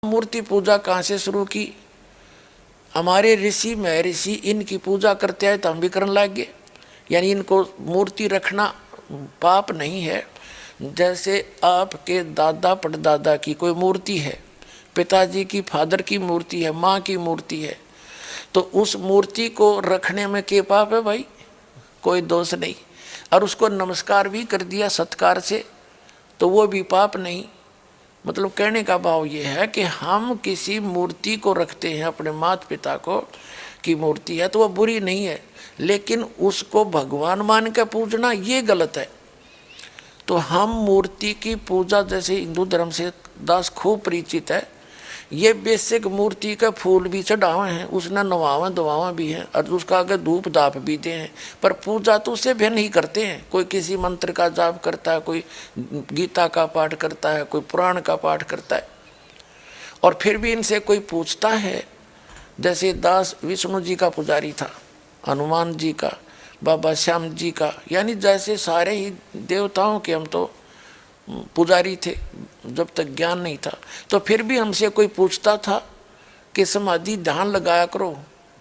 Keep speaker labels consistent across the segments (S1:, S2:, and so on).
S1: मूर्ति पूजा कहाँ से शुरू की? हमारे ऋषि महर्षि इनकी पूजा करते हैं तो हम भी करने लग गए। यानी इनको मूर्ति रखना पाप नहीं है। जैसे आपके दादा परदादा की कोई मूर्ति है, पिताजी की फादर की मूर्ति है, माँ की मूर्ति है, तो उस मूर्ति को रखने में क्या पाप है भाई? कोई दोष नहीं। और उसको नमस्कार भी कर दिया सत्कार से तो वो भी पाप नहीं। मतलब कहने का भाव ये है कि हम किसी मूर्ति को रखते हैं, अपने माता पिता को की मूर्ति है तो वो बुरी नहीं है, लेकिन उसको भगवान मान के पूजना ये गलत है। तो हम मूर्ति की पूजा, जैसे हिंदू धर्म से दास खूब परिचित है, ये बेसिक मूर्ति का फूल भी चढ़ावे हैं, उसने नवावा दवावा भी है और उसका आगे धूप दाप भी दे हैं, पर पूजा तो उससे भी नहीं करते हैं। कोई किसी मंत्र का जाप करता है, कोई गीता का पाठ करता है, कोई पुराण का पाठ करता है। और फिर भी इनसे कोई पूछता है, जैसे दास विष्णु जी का पुजारी था, हनुमान जी का, बाबा श्याम जी का, यानी जैसे सारे ही देवताओं के हम तो पुजारी थे जब तक ज्ञान नहीं था। तो फिर भी हमसे कोई पूछता था कि समाधि ध्यान लगाया करो।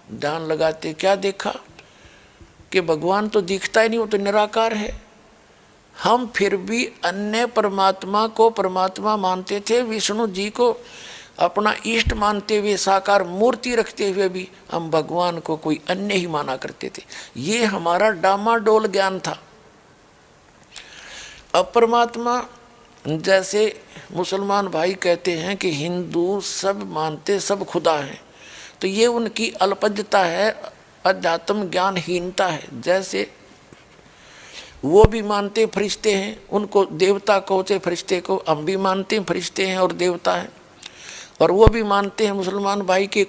S1: ध्यान लगाते क्या देखा कि भगवान तो दिखता ही नहीं, वो तो निराकार है। हम फिर भी अन्य परमात्मा को परमात्मा मानते थे, विष्णु जी को अपना इष्ट मानते हुए, साकार मूर्ति रखते हुए भी हम भगवान को कोई अन्य ही माना करते थे। ये हमारा डामाडोल ज्ञान था। अब परमात्मा, जैसे मुसलमान भाई कहते हैं कि हिंदू सब मानते सब खुदा हैं, तो ये उनकी अल्पज्ञता है, अध्यात्म ज्ञानहीनता है। जैसे वो भी मानते फरिश्ते हैं, उनको देवता कहते फरिश्ते को, हम भी मानते हैं फरिश्ते हैं और देवता हैं। और वो भी मानते हैं मुसलमान भाई के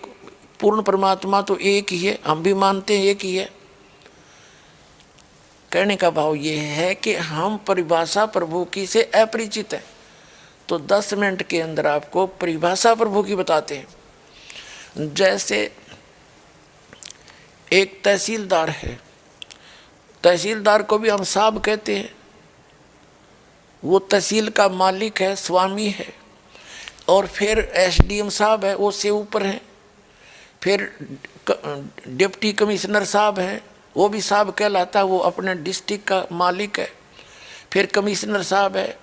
S1: पूर्ण परमात्मा तो एक ही है, हम भी मानते हैं एक ही है। कहने का भाव ये है कि हम परिभाषा प्रभु की से अपरिचित हैं। तो 10 मिनट के अंदर आपको परिभाषा प्रभु की बताते हैं। जैसे एक तहसीलदार है, तहसीलदार को भी हम साहब कहते हैं। वो तहसील का मालिक है, स्वामी है। और फिर एसडीएम साहब है, वो से ऊपर हैं। फिर डिप्टी कमिश्नर साहब हैं, वो भी साहब कहलाता है, वो अपने डिस्ट्रिक्ट का मालिक है। फिर कमिश्नर साहब है।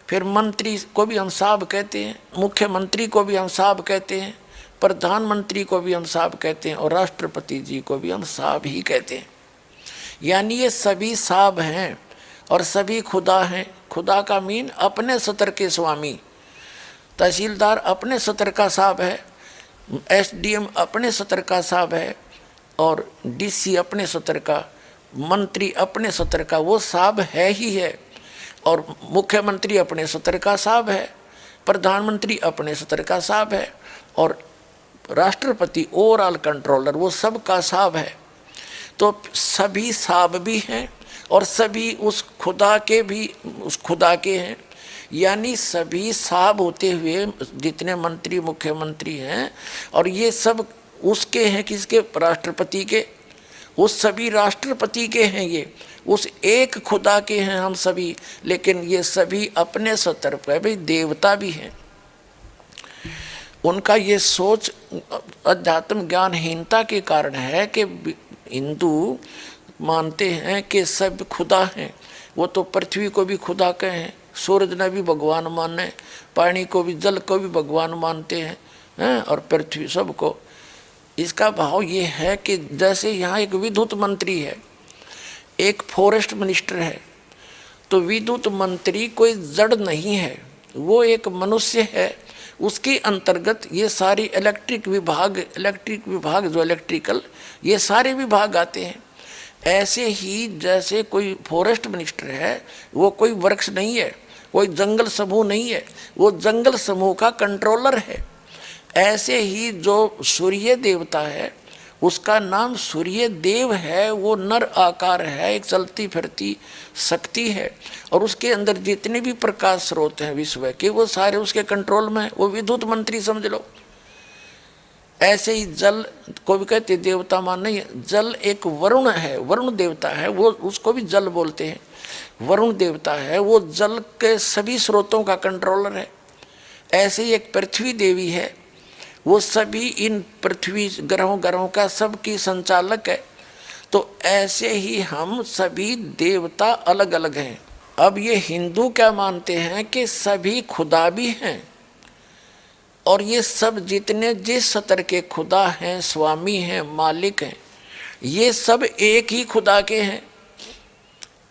S1: फिर मंत्री को भी हम साहब कहते हैं, मुख्यमंत्री को भी हम साहब कहते हैं, प्रधानमंत्री को भी हम साहब कहते हैं, और राष्ट्रपति जी को भी हम साहब ही कहते हैं। यानी ये सभी साहब हैं और सभी खुदा हैं। खुदा का मीन अपने सतर के स्वामी। तहसीलदार अपने सतर का साहब है, एसडीएम अपने सतर का साहब है, और डीसी अपने सतर का, मंत्री अपने सतर का, वो साहब है ही है। और मुख्यमंत्री अपने सतर का साहब है, प्रधानमंत्री अपने सतर का साहब है, और राष्ट्रपति ओवरऑल कंट्रोलर वो सब का साहब है। तो सभी साहब भी हैं और सभी उस खुदा के भी उस खुदा के हैं। यानी सभी साहब होते हुए जितने मंत्री मुख्यमंत्री हैं, और ये सब उसके हैं, किसके? राष्ट्रपति के। वो सभी राष्ट्रपति के हैं, ये उस एक खुदा के हैं हम सभी। लेकिन ये सभी अपने सतर पर भी देवता भी हैं। उनका ये सोच अध्यात्म ज्ञानहीनता के कारण है कि हिंदू मानते हैं कि सब खुदा हैं। वो तो पृथ्वी को भी खुदा कहें, सूरज ने भी भगवान माने, पानी को भी, जल को भी भगवान मानते हैं, और पृथ्वी सबको। इसका भाव ये है कि जैसे यहाँ एक विद्युत मंत्री है, एक फॉरेस्ट मिनिस्टर है, तो विद्युत मंत्री कोई जड़ नहीं है, वो एक मनुष्य है। उसके अंतर्गत ये सारी इलेक्ट्रिक विभाग जो इलेक्ट्रिकल, ये सारे विभाग आते हैं। ऐसे ही जैसे कोई फॉरेस्ट मिनिस्टर है, वो कोई वृक्ष नहीं है, कोई जंगल समूह नहीं है, वो जंगल समूह का कंट्रोलर है। ऐसे ही जो सूर्य देवता है, उसका नाम सूर्य देव है। वो नर आकार है, एक चलती फिरती शक्ति है, और उसके अंदर जितने भी प्रकाश स्रोत हैं विश्व के, वो सारे उसके कंट्रोल में है। वो विद्युत मंत्री समझ लो। ऐसे ही जल को भी कहते देवता मान नहीं है। जल एक वरुण है, वरुण देवता है, वो उसको भी जल बोलते हैं। वरुण देवता है, वो जल के सभी स्रोतों का कंट्रोलर है। ऐसे ही एक पृथ्वी देवी है, वो सभी इन पृथ्वी ग्रहों का सबकी संचालक है। तो ऐसे ही हम सभी देवता अलग अलग हैं। अब ये हिंदू क्या मानते हैं कि सभी खुदा भी हैं, और ये सब जितने जिस स्तर के खुदा हैं, स्वामी हैं, मालिक हैं, ये सब एक ही खुदा के हैं।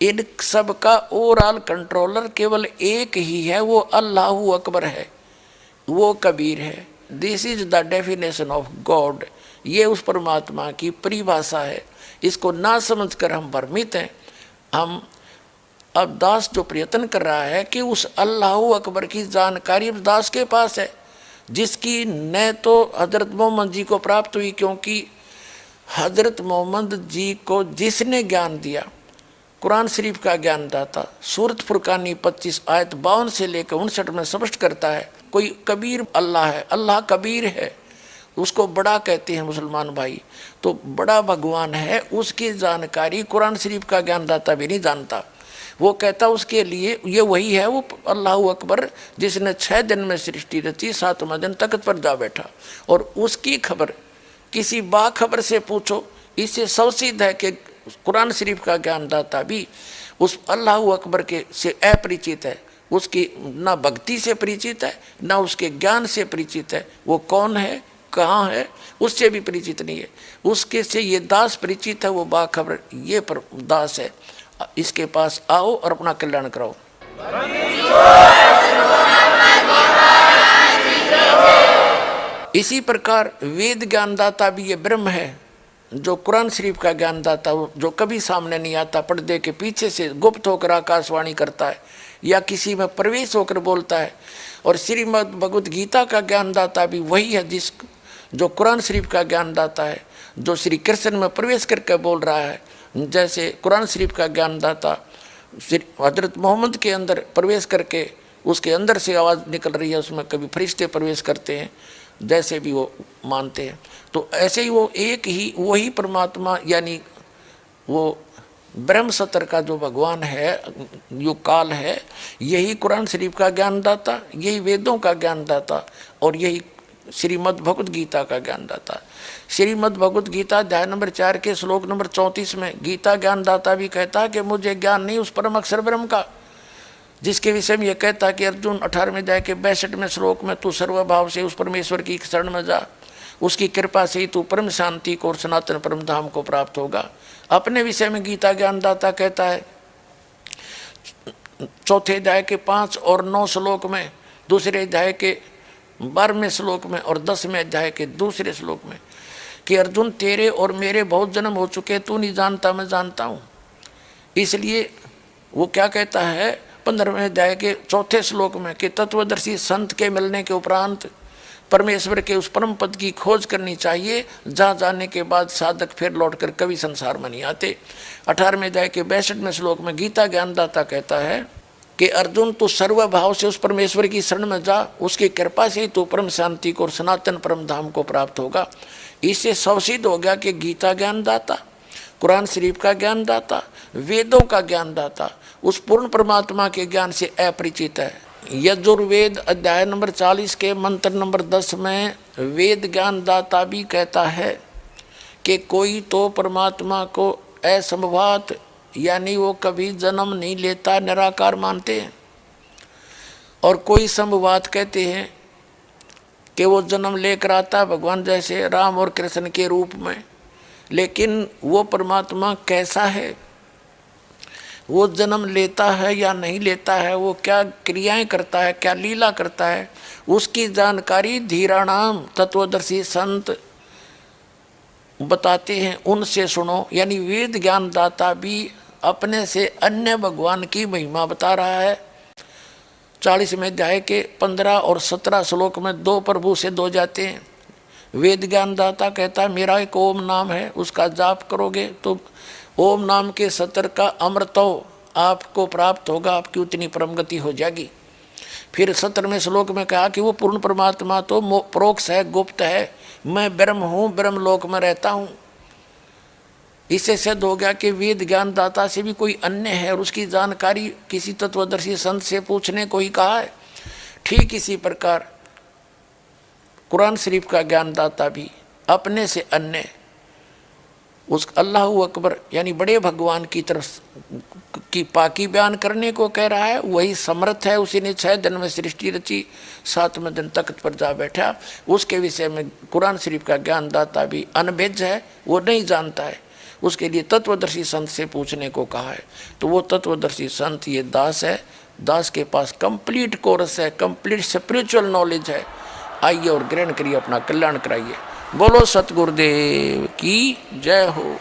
S1: इन सब का ओवरऑल कंट्रोलर केवल एक ही है, वो अल्लाहु अकबर है, वो कबीर है। This is the definition of God. ये उस परमात्मा की परिभाषा है। इसको ना समझकर हम भ्रमित हैं। हम अब दास जो प्रयत्न कर रहा है कि उस अल्लाहु अकबर की जानकारी दास के पास है, जिसकी न तो हजरत मोहम्मद जी को प्राप्त हुई, क्योंकि हजरत मोहम्मद जी को जिसने ज्ञान दिया, कुरान शरीफ का ज्ञान दाता, सूरत फुरकानी 25 आयत 52 से लेकर 59 में स्पष्ट करता है, कोई कबीर अल्लाह है, अल्लाह कबीर है, उसको बड़ा कहते हैं मुसलमान भाई। तो बड़ा भगवान है, उसकी जानकारी कुरान शरीफ का ज्ञान दाता भी नहीं जानता। वो कहता उसके लिए ये वही है, वो अल्लाहु अकबर जिसने 6 दिन में सृष्टि रची, 7वें दिन तख्त पर जा बैठा। और उसकी खबर किसी बाखबर से पूछो, इससे सवसीध है कि कुरान शरीफ का ज्ञानदाता भी उस अल्लाहु अकबर के से अपरिचित है, उसकी ना भक्ति से परिचित है, ना उसके ज्ञान से परिचित है। वो कौन है, कहाँ है, उससे भी परिचित नहीं है। उसके से ये दास परिचित है, वो बाखबर ये पर दास है। इसके पास आओ और अपना कल्याण कराओ। इसी प्रकार वेद ज्ञानदाता भी ये ब्रह्म है, जो कुरान शरीफ का ज्ञानदाता, जो कभी सामने नहीं आता, पर्दे के पीछे से गुप्त होकर आकाशवाणी करता है या किसी में प्रवेश होकर बोलता है। और श्रीमद् भगवत गीता का ज्ञानदाता भी वही है, जो कुरान शरीफ का ज्ञानदाता है, जो श्री कृष्ण में प्रवेश करके बोल रहा है। जैसे कुरान शरीफ का ज्ञानदाता हजरत मोहम्मद के अंदर प्रवेश करके उसके अंदर से आवाज़ निकल रही है, उसमें कभी फरिश्ते प्रवेश करते हैं, जैसे भी वो मानते हैं। तो ऐसे ही वो एक ही वही परमात्मा, यानी वो ब्रह्म सत्र का जो भगवान है, जो काल है, यही कुरान शरीफ का ज्ञानदाता, यही वेदों का ज्ञानदाता, और यही श्रीमद् भगवत गीता का ज्ञानदाता। श्रीमद् भगवत गीता अध्याय नंबर 4 के श्लोक नंबर 34 में गीता ज्ञानदाता भी कहता है कि मुझे ज्ञान नहीं उस परम अक्षर ब्रह्म का, जिसके विषय में यह कहता है कि अर्जुन 18वें अध्याय के 62वें श्लोक में तू सर्वभाव से उस परमेश्वर की शरण में जा, उसकी कृपा से ही तू परम शांति को और सनातन परम धाम को प्राप्त होगा। अपने विषय में गीता ज्ञानदाता कहता है 4थे अध्याय के 5 और 9 श्लोक में, 2रे अध्याय के 12वें श्लोक में और 10वें अध्याय के 2रे श्लोक में कि अर्जुन तेरे और मेरे बहुत जन्म हो चुके, तू नहीं जानता मैं जानता हूँ। इसलिए वो क्या कहता है 15वें अध्याय के 4थे श्लोक में कि तत्वदर्शी संत के मिलने के उपरांत परमेश्वर के उस परम पद की खोज करनी चाहिए, जहाँ जाने के बाद साधक फिर लौटकर कभी संसार में नहीं आते। 18वें अध्याय के 62वें श्लोक में गीता ज्ञानदाता कहता है कि अर्जुन तू सर्वभाव से उस परमेश्वर की शरण में जा, उसकी कृपा से ही तू परम शांति को और सनातन परम धाम को प्राप्त होगा। इससे सवसिद्ध हो गया कि गीता ज्ञानदाता, कुरान शरीफ का ज्ञानदाता, वेदों का ज्ञानदाता उस पूर्ण परमात्मा के ज्ञान से अपरिचित है। यजुर्वेद अध्याय नंबर 40 के मंत्र नंबर 10 में वेद ज्ञानदाता भी कहता है कि कोई तो परमात्मा को असंभवात, यानी वो कभी जन्म नहीं लेता, निराकार मानते हैं, और कोई संभवात कहते हैं कि वो जन्म लेकर आता भगवान जैसे राम और कृष्ण के रूप में। लेकिन वो परमात्मा कैसा है, वो जन्म लेता है या नहीं लेता है, वो क्या क्रियाएं करता है, क्या लीला करता है, उसकी जानकारी धीराणाम तत्वदर्शी संत बताते हैं, उनसे सुनो। यानी वेद ज्ञानदाता भी अपने से अन्य भगवान की महिमा बता रहा है। 40वें अध्याय के 15 और 17 श्लोक में 2 प्रभु से 2 जाते हैं। वेद ज्ञानदाता कहता है मेरा एक ओम नाम है, उसका जाप करोगे तो ओम नाम के सत्र का अमृतो आपको प्राप्त होगा, आपकी उतनी परम गति हो जाएगी। फिर 17वें श्लोक में कहा कि वो पूर्ण परमात्मा तो प्रोक्ष है, गुप्त है, मैं ब्रह्म हूँ, ब्रह्म लोक में रहता हूँ। इससे सिद्ध हो गया कि वेद ज्ञानदाता से भी कोई अन्य है और उसकी जानकारी किसी तत्वदर्शी संत से पूछने को ही कहा है। ठीक इसी प्रकार कुरान शरीफ का ज्ञानदाता भी अपने से अन्य उस अल्लाह अकबर यानी बड़े भगवान की तरफ की पाकी बयान करने को कह रहा है। वही समर्थ है, उसी ने 6 दिन में सृष्टि रची, 7वें दिन तख्त पर जा बैठा। उसके विषय में कुरान शरीफ का ज्ञानदाता भी अनभिज्ञ है, वो नहीं जानता है। उसके लिए तत्वदर्शी संत से पूछने को कहा है। तो वो तत्वदर्शी संत ये दास है। दास के पास कंप्लीट कोर्स है, कंप्लीट स्पिरिचुअल नॉलेज है। आइए और ग्रहण करिए, अपना कल्याण कराइए। बोलो सतगुरुदेव की जय हो।